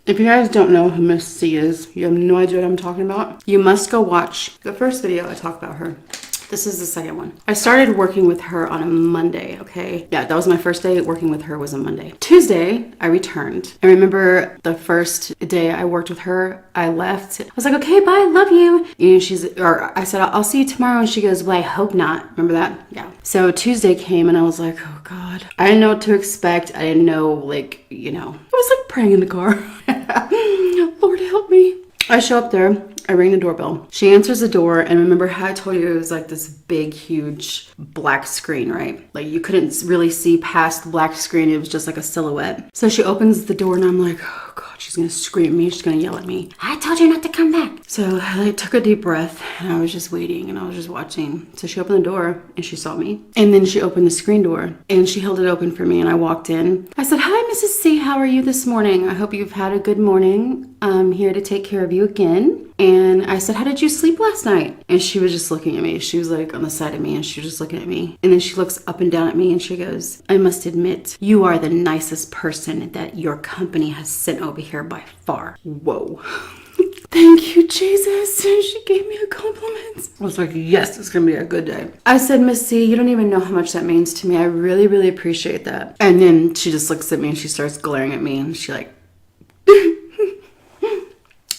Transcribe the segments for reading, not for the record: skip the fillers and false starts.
If you guys don't know who Miss C is, you have no idea what I'm talking about, you must go watch the first video I talk about her. This is the second one. I started working with her on a Monday, okay? Yeah, that was my first day working with her was a Monday. Tuesday, I returned. I remember the first day I worked with her, I left. I was like, okay, bye, love you. I said, I'll see you tomorrow. And she goes, well, I hope not. Remember that? Yeah. So Tuesday came and I was like, oh God. I didn't know what to expect. I didn't know, like, I was like praying in the car. Lord help me. I show up there. I ring the doorbell. She answers the door, and remember how I told you it was like this big, huge black screen, right? Like you couldn't really see past the black screen. It was just like a silhouette. So she opens the door, and I'm like, oh God, she's gonna scream at me. She's gonna yell at me. I told you not to come back. So I took a deep breath, and I was just waiting, and I was just watching. So she opened the door, and she saw me. And then she opened the screen door, and she held it open for me, and I walked in. I said, hi, Mrs. C. How are you this morning? I hope you've had a good morning. I'm here to take care of you again. And I said, how did you sleep last night? And she was just looking at me. She was like on the side of me and she was just looking at me. And then she looks up and down at me and she goes, I must admit, you are the nicest person that your company has sent over here by far. Whoa. Thank you, Jesus. She gave me a compliment. I was like, yes, it's going to be a good day. I said, Miss C, you don't even know how much that means to me. I really, really appreciate that. And then she just looks at me and she starts glaring at me and she like,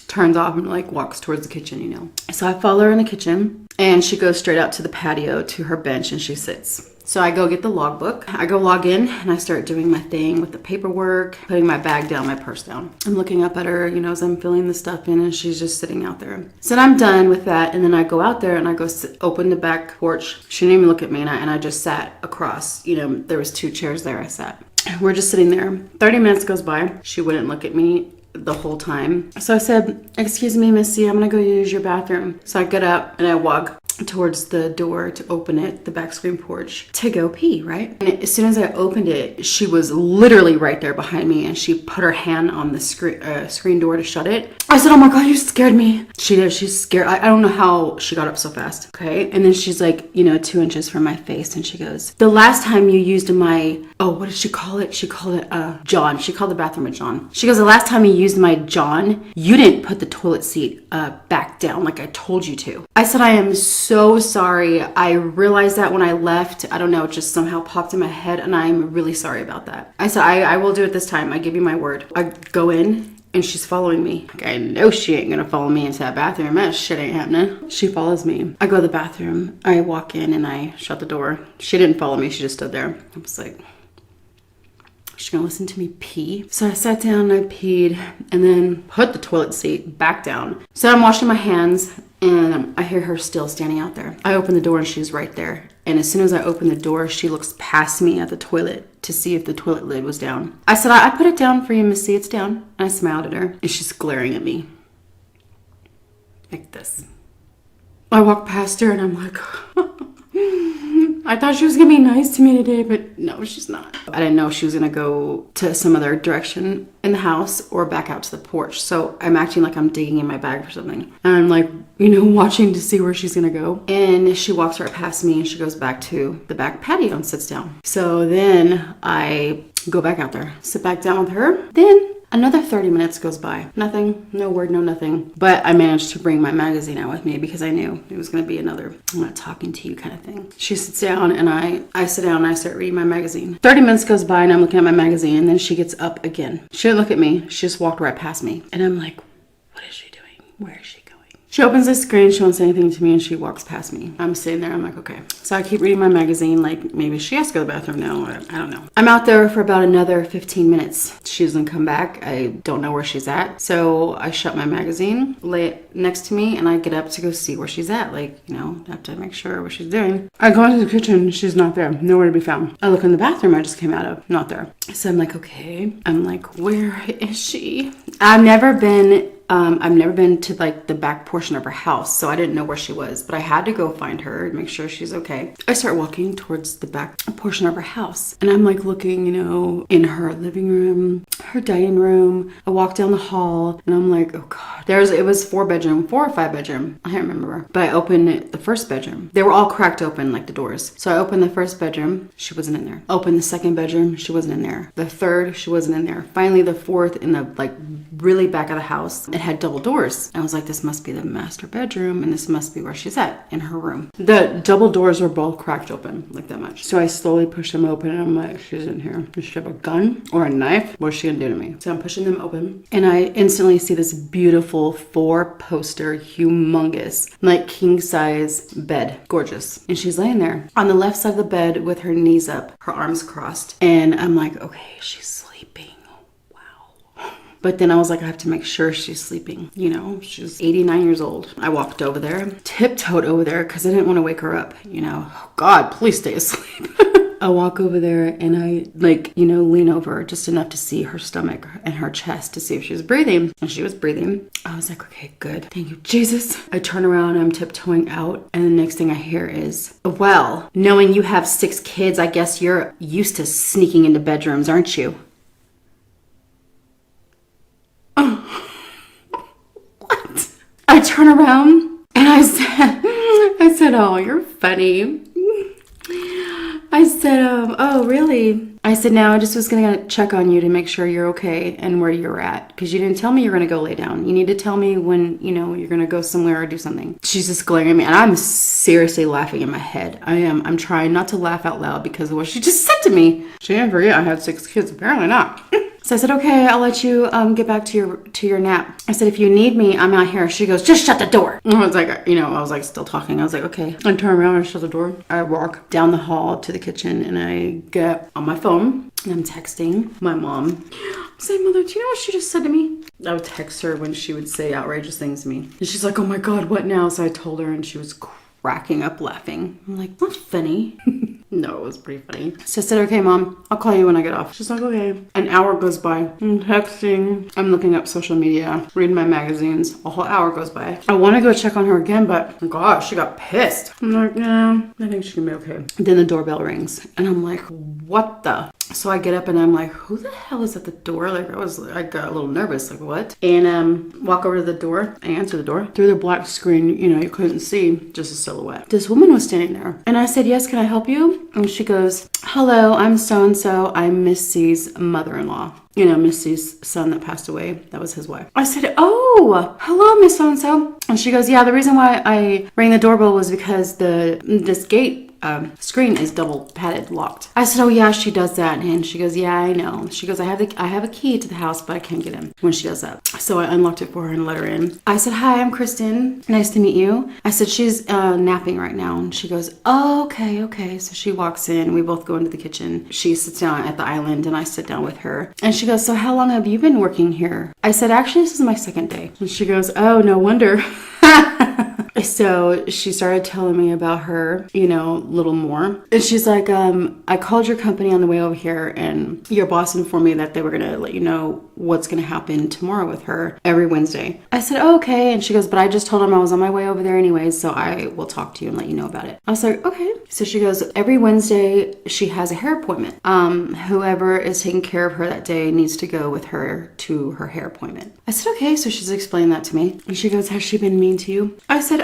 turns off and like walks towards the kitchen, So I follow her in the kitchen and she goes straight out to the patio to her bench and she sits. So I go get the logbook. I go log in and I start doing my thing with the paperwork, putting my bag down, my purse down. I'm looking up at her, as I'm filling the stuff in and she's just sitting out there. So then I'm done with that and then I go out there and I go open the back porch. She didn't even look at me and I just sat across, there was 2 chairs there I sat. We're just sitting there. 30 minutes goes by. She wouldn't look at me the whole time. So I said, excuse me, Missy, I'm gonna go use your bathroom. So I get up and I walk towards the door to open it, the back screen porch, to go pee, right? And as soon as I opened it, she was literally right there behind me and she put her hand on the screen door to shut it. I said, oh my God, you scared me. She did, she's scared. I don't know how she got up so fast, okay? And then she's like, 2 inches from my face and she goes, the last time you used my, what did she call it? She called it John. She called the bathroom a John. She goes, the last time you used my John, you didn't put the toilet seat back down like I told you to. I said, I am so sorry. I realized that when I left. I don't know, it just somehow popped in my head and I'm really sorry about that. I said, I will do it this time. I give you my word. I go in and she's following me. I know she ain't gonna follow me into that bathroom. That shit ain't happening. She follows me. I go to the bathroom. I walk in and I shut the door. She didn't follow me. She just stood there. I was like, she's gonna listen to me pee. So I sat down and I peed and then put the toilet seat back down. So I'm washing my hands and I hear her still standing out there. I open the door and she's right there. And as soon as I open the door, she looks past me at the toilet to see if the toilet lid was down. I said, I put it down for you, Missy, it's down. And I smiled at her and she's glaring at me like this. I walk past her and I'm like, I thought she was gonna be nice to me today, but no, she's not. I didn't know if she was gonna go to some other direction in the house or back out to the porch. So I'm acting like I'm digging in my bag for something. And I'm like, watching to see where she's gonna go. And she walks right past me and she goes back to the back patio and sits down. So then I go back out there, sit back down with her. Then another 30 minutes goes by. Nothing, no word, no nothing. But I managed to bring my magazine out with me because I knew it was going to be another I'm not talking to you kind of thing. She sits down and I sit down and I start reading my magazine. 30 minutes goes by and I'm looking at my magazine and then she gets up again. She didn't look at me. She just walked right past me. And I'm like, what is she doing? Where is she going? She opens the screen, she won't say anything to me, and she walks past me. I'm sitting there, I'm like, okay. So I keep reading my magazine, like maybe she has to go to the bathroom now, or I don't know. I'm out there for about another 15 minutes. She doesn't come back. I don't know where she's at. So I shut my magazine, lay it next to me, and I get up to go see where she's at. Like, have to make sure what she's doing. I go into the kitchen, she's not there. Nowhere to be found. I look in the bathroom I just came out of, not there. So I'm like, okay. I'm like, where is she? I've never been I've never been to like the back portion of her house, so I didn't know where she was, but I had to go find her and make sure she's okay. I start walking towards the back portion of her house, and I'm like looking, you know, in her living room, her dining room. I walk down the hall, and I'm like, oh God. It was 4 or 5 bedroom. I can't remember. But I opened the first bedroom. They were all cracked open, like the doors. So I opened the first bedroom. She wasn't in there. Opened the second bedroom. She wasn't in there. The third, she wasn't in there. Finally, the fourth, in the like really back of the house, it had double doors. I was like, this must be the master bedroom, and this must be where she's at, in her room. The double doors were both cracked open, like that much. So I slowly push them open, and I'm like, she's in here. Does she have a gun or a knife? What's she gonna do to me? So I'm pushing them open, and I instantly see this beautiful 4-poster, humongous, like king size bed. Gorgeous. And she's laying there on the left side of the bed with her knees up, her arms crossed. And I'm like, okay, she's sleeping. Wow. But then I was like, I have to make sure she's sleeping. You know, she's 89 years old. I walked over there, tiptoed over there because I didn't want to wake her up. You know, oh God, please stay asleep. I walk over there and I like, you know, lean over just enough to see her stomach and her chest to see if she was breathing. And she was breathing. I was like, okay, good. Thank you, Jesus. I turn around, I'm tiptoeing out. And the next thing I hear is, well, knowing you have 6 kids, I guess you're used to sneaking into bedrooms, aren't you? Oh. What? I turn around and I said, oh, you're funny. I said, oh, really? I said, no, I just was going to check on you to make sure you're okay and where you're at. Because you didn't tell me you're going to go lay down. You need to tell me when, you know, you're going to go somewhere or do something. She's just glaring at me. And I'm seriously laughing in my head. I'm trying not to laugh out loud because of what she just said to me. She didn't forget I had 6 kids. Apparently not. So I said, okay, I'll let you get back to your nap. I said, if you need me, I'm out here. She goes, just shut the door. And I was like, you know, I was like still talking. I was like, okay. I turn around and shut the door. I walk down the hall to the kitchen and I get on my phone and I'm texting my mom. I'm saying, Mother, do you know what she just said to me? I would text her when she would say outrageous things to me. And she's like, oh my God, what now? So I told her and she was cracking up laughing. I'm like, that's funny. No, it was pretty funny. So I said, okay, Mom, I'll call you when I get off. She's like, okay. An hour goes by. I'm texting. I'm looking up social media, reading my magazines. A whole hour goes by. I want to go check on her again, but gosh, she got pissed. I'm like, yeah, I think she can be okay. Then the doorbell rings and I'm like, what the? So I get up and I'm like, who the hell is at the door? Like I got a little nervous, like what? And walk over to the door. I answer the door. Through the black screen, you know, you couldn't see, just a silhouette. This woman was standing there. And I said, yes, can I help you? And she goes, hello, I'm so-and-so. I'm Miss C's mother-in-law. You know, Miss C's son that passed away. That was his wife. I said, oh, hello, Miss so-and-so. And she goes, yeah, the reason why I rang the doorbell was because this gate screen is double padded locked. I said, oh yeah, she does that. And she goes, yeah, I know. She goes, I have a key to the house, but I can't get in when she does that. So I unlocked it for her and let her in. I said, hi, I'm Kristen. Nice to meet you. I said, she's napping right now. And she goes, oh, okay. So she walks in. We both go into the kitchen. She sits down at the island and I sit down with her. And she goes, so how long have you been working here? I said, actually, this is my 2nd day. And she goes, oh, no wonder. So she started telling me about her, you know, a little more. And she's like, I called your company on the way over here and your boss informed me that they were going to let you know what's going to happen tomorrow with her every Wednesday. I said, oh, okay. And she goes, but I just told him I was on my way over there anyways, so I will talk to you and let you know about it. I was like, okay. So she goes, every Wednesday she has a hair appointment. Whoever is taking care of her that day needs to go with her to her hair appointment. I said, okay. So she's explained that to me. And she goes, has she been mean to you? I said,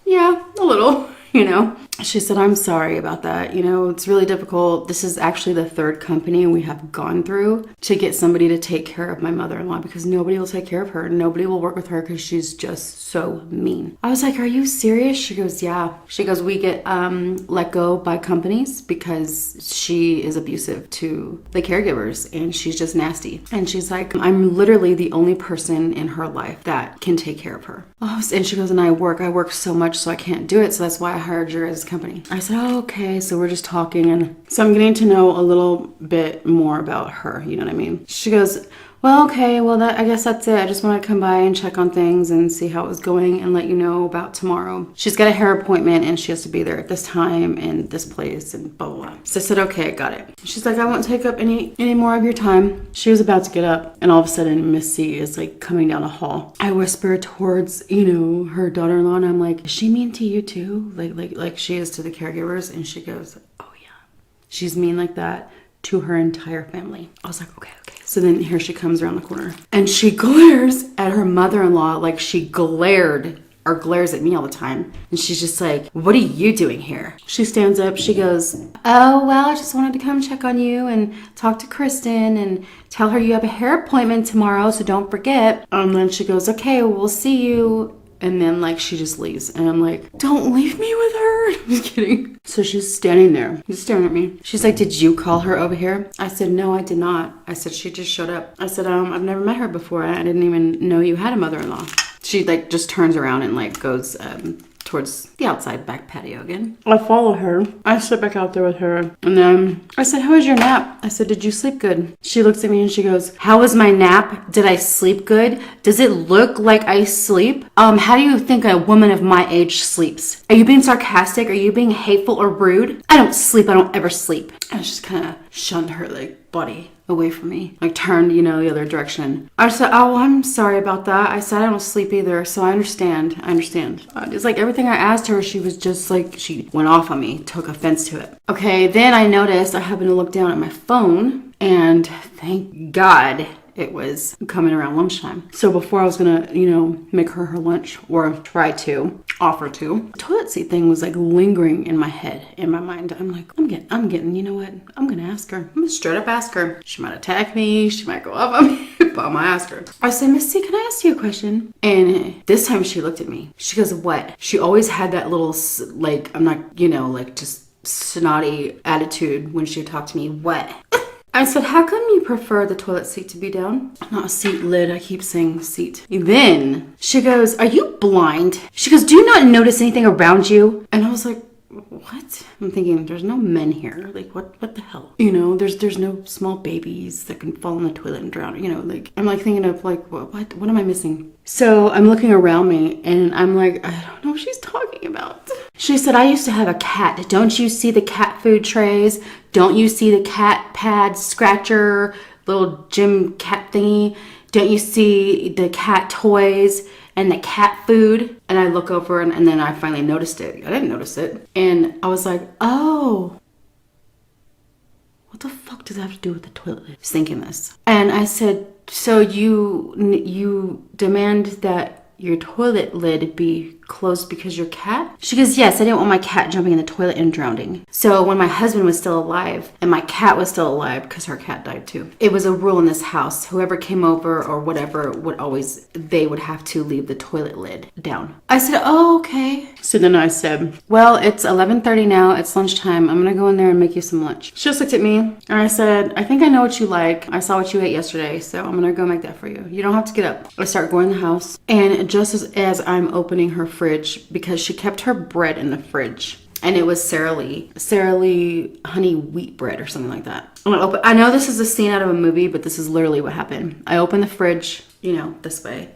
yeah, a little, you know. She said, I'm sorry about that. You know, it's really difficult. This is actually the 3rd company we have gone through to get somebody to take care of my mother-in-law because nobody will take care of her. Nobody will work with her because she's just so mean. I was like, are you serious? She goes, yeah. She goes, we get let go by companies because she is abusive to the caregivers and she's just nasty. And she's like, I'm literally the only person in her life that can take care of her. Oh, and she goes, and I work so much so I can't do it. So that's why I hired you as company. I said, oh, okay. So we're just talking. And so I'm getting to know a little bit more about her. You know what I mean? She goes, well, okay, well, I guess that's it. I just want to come by and check on things and see how it was going and let you know about tomorrow. She's got a hair appointment and she has to be there at this time and this place and blah, blah, blah. So I said, okay, got it. She's like, I won't take up any more of your time. She was about to get up and all of a sudden Miss C is like coming down the hall. I whisper towards, her daughter-in-law and I'm like, is she mean to you too? Like she is to the caregivers? And she goes, oh yeah. She's mean like that to her entire family. I was like, okay. So then here she comes around the corner and she glares at her mother-in-law like she glares at me all the time. And she's just like, what are you doing here? She stands up. She goes, oh, well, I just wanted to come check on you and talk to Kristen and tell her you have a hair appointment tomorrow. So don't forget. And then she goes, okay, well, we'll see you. And then like she just leaves and I'm like, don't leave me with her. I'm just kidding. So she's standing there, just staring at me. She's like, did you call her over here? I said, no, I did not. I said, she just showed up. I said, I've never met her before. I didn't even know you had a mother-in-law. She like just turns around and like goes towards the outside back patio again. I follow her. I sit back out there with her. And then I said, how was your nap? I said, did you sleep good? She looks at me and she goes, how was my nap? Did I sleep good? Does it look like I sleep? How do you think a woman of my age sleeps? Are you being sarcastic? Are you being hateful or rude? I don't sleep. I don't ever sleep. I just kind of shunned her like body away from me, like turned, the other direction. I said, oh, I'm sorry about that. I said I don't sleep either, so I understand. It's like everything I asked her, she was just like, she went off on me, took offense to it. Okay, then I noticed I happened to look down at my phone, and thank God it was coming around lunchtime. So before I was gonna, make her lunch or try to offer to, the toilet seat thing was like lingering in my head, in my mind. I'm like, I'm getting, you know what? I'm gonna ask her. I'm gonna straight up ask her. She might attack me. She might go up on me, but I'm gonna ask her. I said, Miss C, can I ask you a question? And this time she looked at me. She goes, what? She always had that little, like, I'm not, just snotty attitude when she would talk to me. What? I said, how come you prefer the toilet seat to be down? Not a seat lid. I keep saying seat. Then she goes, are you blind? She goes, do you not notice anything around you? And I was like, what? I'm thinking, there's no men here. Like, what the hell? There's no small babies that can fall in the toilet and drown. I'm like thinking of like, what am I missing? So I'm looking around me and I'm like, I don't know what she's talking about. She said, I used to have a cat. Don't you see the cat food trays? Don't you see the cat pad scratcher, little gym cat thingy? Don't you see the cat toys and the cat food? And I look over and then I finally noticed it. I didn't notice it. And I was like, oh, what the fuck does that have to do with the toilet? I was thinking this. And I said, so you demand that your toilet lid be closed because your cat? She goes, yes, I didn't want my cat jumping in the toilet and drowning. So when my husband was still alive and my cat was still alive, because her cat died too, it was a rule in this house, whoever came over or whatever they would have to leave the toilet lid down. I said, oh, okay. So then I said, well, it's 11:30 now, it's lunchtime, I'm gonna go in there and make you some lunch. She just looked at me and I said, I think I know what you like. I saw what you ate yesterday, so I'm gonna go make that for you. You don't have to get up. I start going in the house, and just as I'm opening her fridge, because she kept her bread in the fridge, and it was Sara Lee honey wheat bread or something like that. I know this is a scene out of a movie, but this is literally what happened. I opened the fridge, this way,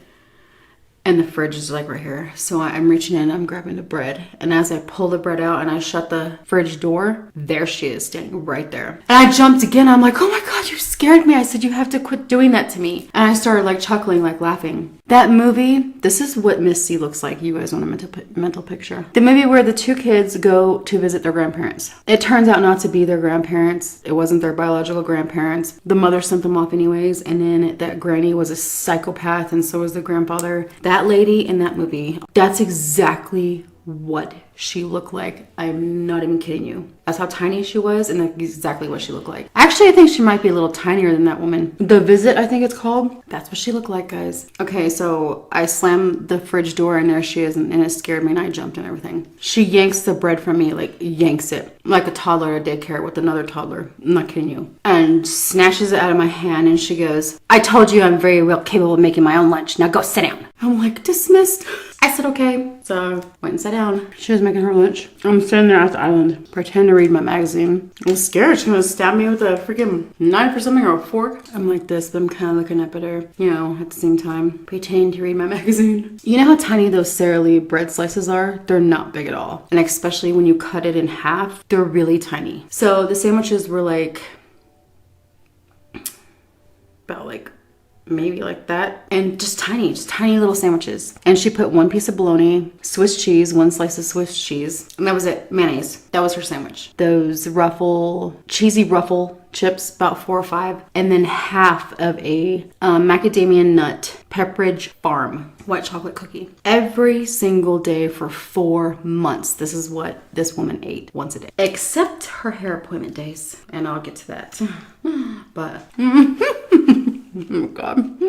and the fridge is like right here. So I'm reaching in, I'm grabbing the bread, and as I pull the bread out and I shut the fridge door, there she is standing right there. And I jumped again. I'm like, oh my God, you scared me. I said, you have to quit doing that to me. And I started like chuckling, like laughing. That movie, this is what Miss C looks like. You guys want a mental picture. The movie where the two kids go to visit their grandparents. It turns out not to be their grandparents. It wasn't their biological grandparents. The mother sent them off anyways, and then that granny was a psychopath, and so was the grandfather. That lady in that movie, that's exactly what she looked like. I'm not even kidding you. That's how tiny she was, and that's exactly what she looked like. Actually, I think she might be a little tinier than that woman. The Visit, I think it's called. That's what she looked like, guys. Okay, so I slammed the fridge door, and there she is, and it scared me, and I jumped and everything. She yanks the bread from me, like yanks it, like a toddler at daycare with another toddler. I'm not kidding you. And snatches it out of my hand, and she goes, I told you I'm very well capable of making my own lunch. Now go sit down. I'm like, dismissed. I said, okay. So went and sat down. She was making her lunch. I'm sitting there at the island, pretend to read my magazine. I was scared. She's gonna stab me with a freaking knife or something, or a fork. I'm like this, but I'm kind of looking up at her, you know, at the same time, pretending to read my magazine. You know how tiny those Sara Lee bread slices are? They're not big at all. And especially when you cut it in half, they're really tiny. So the sandwiches were like, about like, maybe like that, and just tiny little sandwiches. And she put one piece of bologna, Swiss cheese, one slice of Swiss cheese, and that was it. Mayonnaise. That was her sandwich. Those cheesy ruffle chips, about 4 or 5, and then half of a macadamia nut Pepperidge Farm white chocolate cookie. Every single day for 4 months. This is what this woman ate once a day, except her hair appointment days, and I'll get to that. But oh God,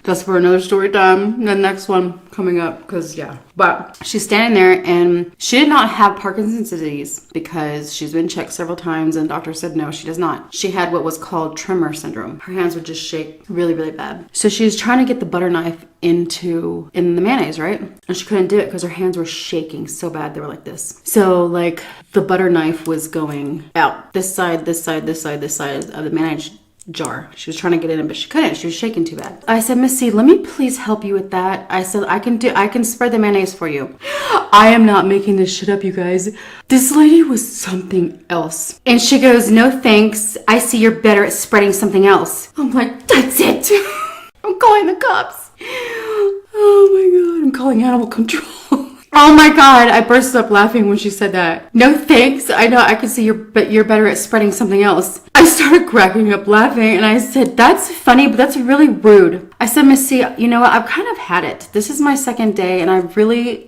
that's for another story time. The next one coming up, because yeah. But she's standing there, and she did not have Parkinson's disease because she's been checked several times, and the doctor said no, she does not. She had what was called tremor syndrome. Her hands would just shake really, really bad. So she was trying to get the butter knife in the mayonnaise, right? And she couldn't do it because her hands were shaking so bad. They were like this. So like the butter knife was going out this side, this side, this side, this side of the mayonnaise jar. She was trying to get it in, but she couldn't. She was shaking too bad. I said, Miss C, let me please help you with that. I said, I can spread the mayonnaise for you. I am not making this shit up, you guys. This lady was something else. And she goes, no thanks. I see you're better at spreading something else. I'm like, that's it. I'm calling the cops. Oh my God. I'm calling animal control. Oh my God, I burst up laughing when she said that. No thanks. I know, I can see you're better at spreading something else. I started cracking up laughing, and I said, that's funny, but that's really rude. I said, Miss C, you know what? I've kind of had it. This is my second day, and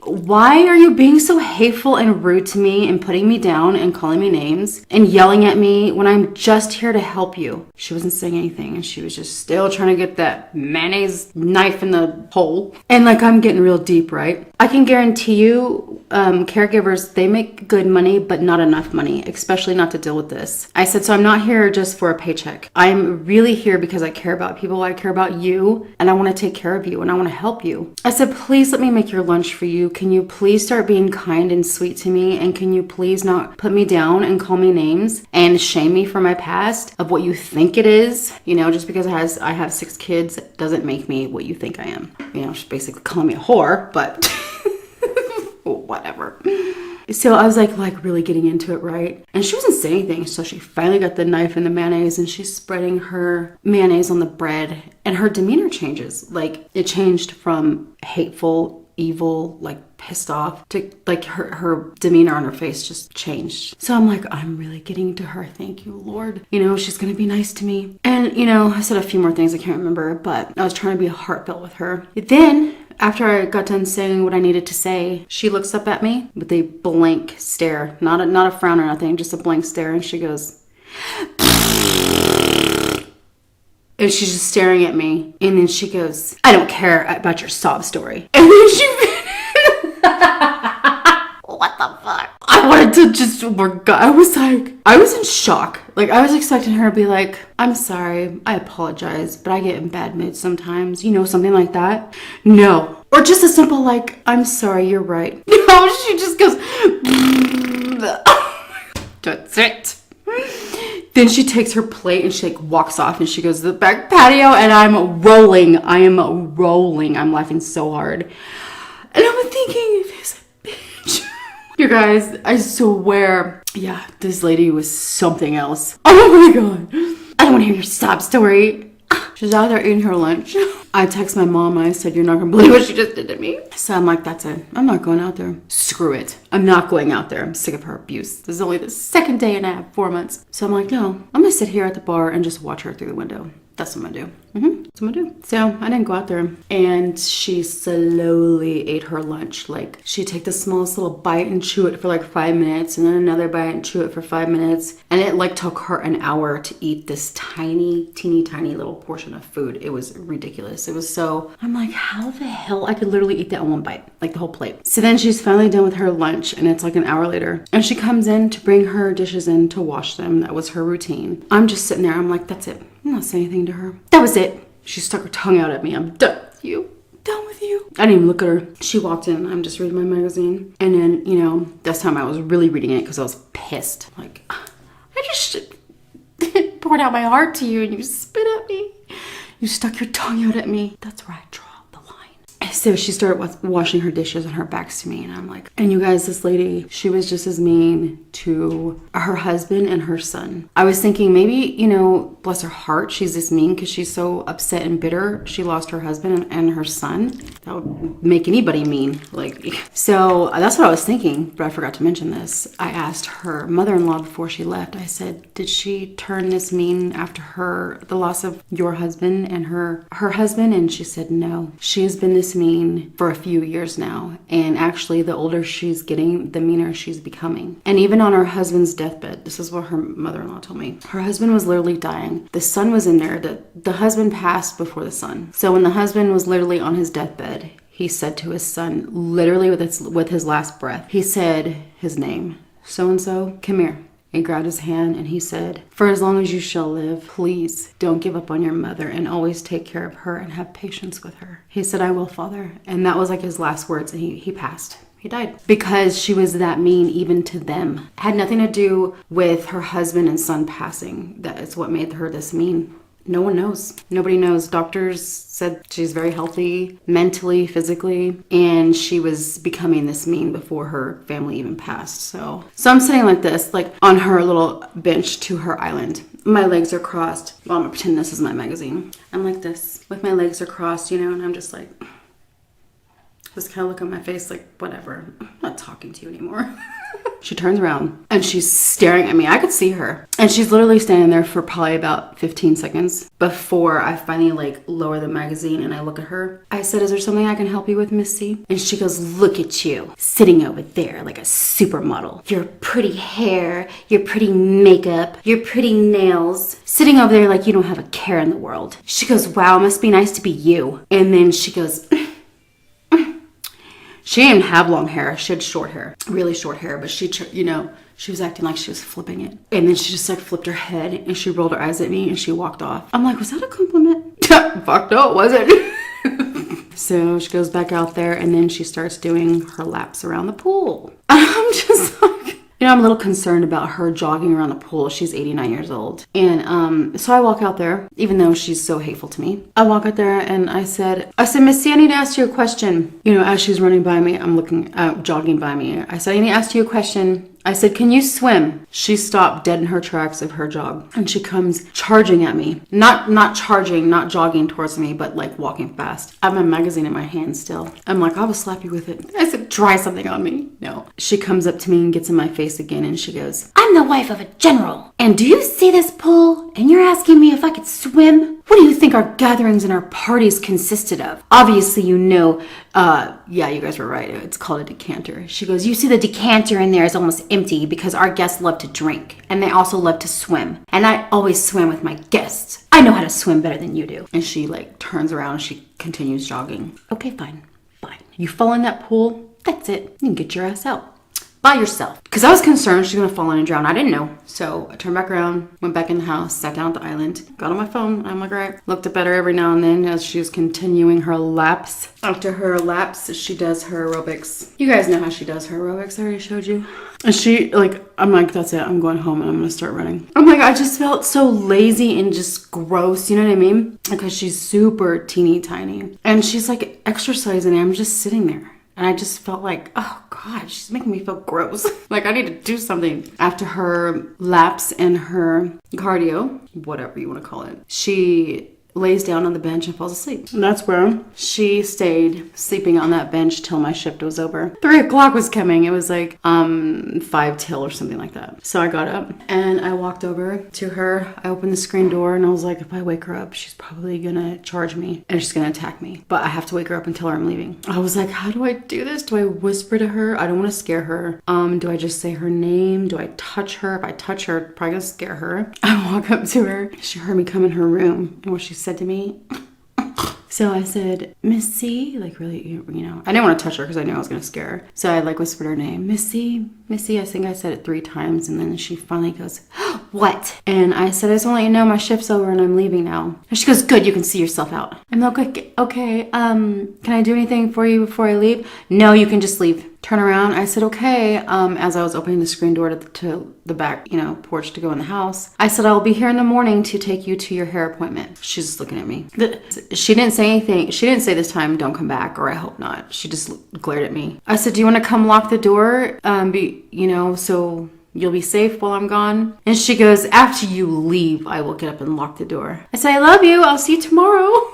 why are you being so hateful and rude to me and putting me down and calling me names and yelling at me when I'm just here to help you? She wasn't saying anything, and she was just still trying to get that mayonnaise knife in the hole. And like, I'm getting real deep, right? I can guarantee you, caregivers, they make good money, but not enough money, especially not to deal with this. I said, so I'm not here just for a paycheck. I'm really here because I care about people. I care about you, and I want to take care of you, and I want to help you. I said, please let me make your lunch for you. Can you please start being kind and sweet to me? And can you please not put me down and call me names and shame me for my past of what you think it is? You know, just because I have 6 kids doesn't make me what you think I am. You know, she's basically calling me a whore, but whatever. So I was like really getting into it, right? And she wasn't saying anything. So she finally got the knife and the mayonnaise, and she's spreading her mayonnaise on the bread, and her demeanor changes. Like, it changed from hateful, evil, like pissed off, to like her demeanor on her face just changed. So I'm like, I'm really getting to her. Thank you, Lord. You know, she's gonna be nice to me. And you know, I said a few more things I can't remember, but I was trying to be heartfelt with her. Then after I got done saying what I needed to say, she looks up at me with a blank stare, not a frown or nothing, just a blank stare, and she goes, and she's just staring at me, and then she goes, I don't care about your sob story. And then she what the fuck? I wanted to just work. I was in shock. Like, I was expecting her to be like, I'm sorry, I apologize, but I get in bad moods sometimes. You know, something like that. No. Or just a simple like, I'm sorry, you're right. No, she just goes, that's it. Then she takes her plate and she like walks off, and she goes to the back patio, and I'm rolling. I'm laughing so hard. And I'm thinking, this bitch. You guys, I swear, yeah, this lady was something else. Oh my God. I don't want to hear your sob story. She's out there eating her lunch. I text my mom and I said, you're not going to believe what she just did to me. So I'm like, that's it. I'm not going out there. Screw it. I'm not going out there. I'm sick of her abuse. This is only the second day and I have 4 months. So I'm like, no, I'm going to sit here at the bar and just watch her through the window. That's what I'm going to do. That's what I'm going to do. So I didn't go out there. And she slowly ate her lunch. Like, she'd take the smallest little bite and chew it for like 5 minutes. And then another bite and chew it for 5 minutes. And it like took her an hour to eat this teeny tiny little portion of food. It was ridiculous. It was so, I'm like, how the hell? I could literally eat that in one bite. Like the whole plate. So then she's finally done with her lunch. And it's like an hour later. And she comes in to bring her dishes in to wash them. That was her routine. I'm just sitting there. I'm like, that's it. I'm not saying anything to her. That was it. She stuck her tongue out at me. I'm done with you. done with you. I didn't even look at her. She walked in. I'm just reading my magazine. And then, you know, this time I was really reading it because I was pissed. Like, I just poured out my heart to you and you spit at me. You stuck your tongue out at me. That's where I draw the line. So she started washing her dishes and her back's to me. And I'm like, and you guys, this lady, she was just as mean to her husband and her son. I was thinking maybe, you know, bless her heart, she's this mean because she's so upset and bitter. She lost her husband and her son. That would make anybody mean. Like, so that's what I was thinking, but I forgot to mention this. I asked her mother-in-law before she left. I said, did she turn this mean after the loss of your husband and her husband? And she said, no. She has been this mean for a few years now. And actually, the older she's getting, the meaner she's becoming. And even on her husband's deathbed, this is what her mother-in-law told me. Her husband was literally dying. The son was in there. The husband passed before the son. So when the husband was literally on his deathbed, he said to his son, literally with his last breath, he said his name, so-and-so, come here. He grabbed his hand and he said, for as long as you shall live, please don't give up on your mother and always take care of her and have patience with her. He said, I will, Father. And that was like his last words, and he passed. He died because she was that mean even to them. It had nothing to do with her husband and son passing. That is what made her this mean. No one knows. Nobody knows. Doctors said she's very healthy, mentally, physically, and she was becoming this mean before her family even passed. So I'm sitting like this, like on her little bench to her island. My legs are crossed. Well, I'm gonna pretend this is my magazine. I'm like this, with my legs are crossed, you know, and I'm just like, just kind of look at my face like, whatever, I'm not talking to you anymore. She turns around and she's staring at me. I could see her. And she's literally standing there for probably about 15 seconds before I finally like lower the magazine and I look at her. I said, is there something I can help you with, Miss C? And she goes, look at you sitting over there like a supermodel. Your pretty hair, your pretty makeup, your pretty nails, sitting over there like you don't have a care in the world. She goes, wow, must be nice to be you. And then she goes, she didn't have long hair. She had short hair, really short hair, but she, you know, she was acting like she was flipping it. And then she just like flipped her head and she rolled her eyes at me and she walked off. I'm like, was that a compliment? Fuck no, it wasn't. So she goes back out there and then she starts doing her laps around the pool. I'm just like, you know, I'm a little concerned about her jogging around the pool. She's 89 years old. And so I walk out there, even though she's so hateful to me. I walk out there and I said, Miss C, I need to ask you a question. You know, as she's running by me, I'm looking, jogging by me. I said, I need to ask you a question. I said, can you swim? She stopped dead in her tracks of her jog. And she comes charging at me. Not charging, not jogging towards me, but like walking fast. I have my magazine in my hand still. I'm like, I will slap you with it. I said, try something on me. No. She comes up to me and gets in my face again and she goes, I'm the wife of a general. And do you see this pool? And you're asking me if I could swim? What do you think our gatherings and our parties consisted of? Obviously, you know, yeah, you guys were right. It's called a decanter. She goes, you see the decanter in there is almost empty because our guests love to drink and they also love to swim. And I always swim with my guests. I know how to swim better than you do. And she like turns around and she continues jogging. Okay, fine. You fall in that pool, that's it. You can get your ass out. By yourself. Because I was concerned she's going to fall in and drown. I didn't know. So I turned back around, went back in the house, sat down at the island, got on my phone. I'm like, all right. Looked up at her every now and then as she was continuing her laps. After her laps, she does her aerobics. You guys know how she does her aerobics. I already showed you. And she, like, I'm like, that's it. I'm going home and I'm going to start running. I'm like, I just felt so lazy and just gross. You know what I mean? Because she's super teeny tiny. And she's like exercising and I'm just sitting there. And I just felt like, oh God, she's making me feel gross. Like I need to do something. After her laps and her cardio, whatever you want to call it, she lays down on the bench and falls asleep. And that's where she stayed sleeping on that bench till my shift was over. 3 o'clock was coming. It was like 5 till or something like that. So I got up and I walked over to her. I opened the screen door and I was like, if I wake her up, she's probably gonna charge me and she's gonna attack me. But I have to wake her up and tell her I'm leaving. I was like, how do I do this? Do I whisper to her? I don't want to scare her. Do I just say her name? Do I touch her? If I touch her, it's probably gonna scare her. I walk up to her. She heard me come in her room and what she said to me, So I said, Miss C, like really, you know, I didn't want to touch her because I knew I was going to scare her. So I like whispered her name, Miss C, Miss C. I think I said it 3 times. And then she finally goes, what? And I said, I just want to let you know my shift's over and I'm leaving now. And she goes, good, you can see yourself out. I'm like, okay, can I do anything for you before I leave? No, you can just leave. Turn around. I said, okay. As I was opening the screen door to the back, you know, porch to go in the house, I said, I'll be here in the morning to take you to your hair appointment. She's just looking at me. She didn't say anything. She didn't say this time, don't come back, or I hope not. She just glared at me. I said, do you want to come lock the door? So you'll be safe while I'm gone. And she goes, after you leave, I will get up and lock the door. I said, I love you. I'll see you tomorrow.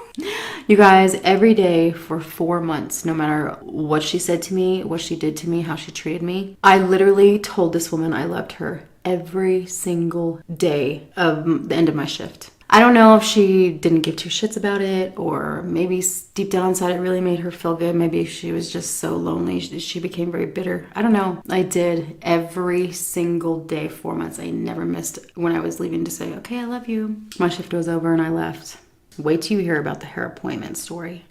You guys, every day for 4 months, no matter what she said to me, what she did to me, how she treated me, I literally told this woman I loved her every single day of the end of my shift. I don't know if she didn't give 2 shits about it, or maybe deep down inside it really made her feel good. Maybe she was just so lonely. She became very bitter. I don't know. I did every single day, 4 months. I never missed when I was leaving to say, okay, I love you. My shift was over and I left. Wait till you hear about the hair appointment story.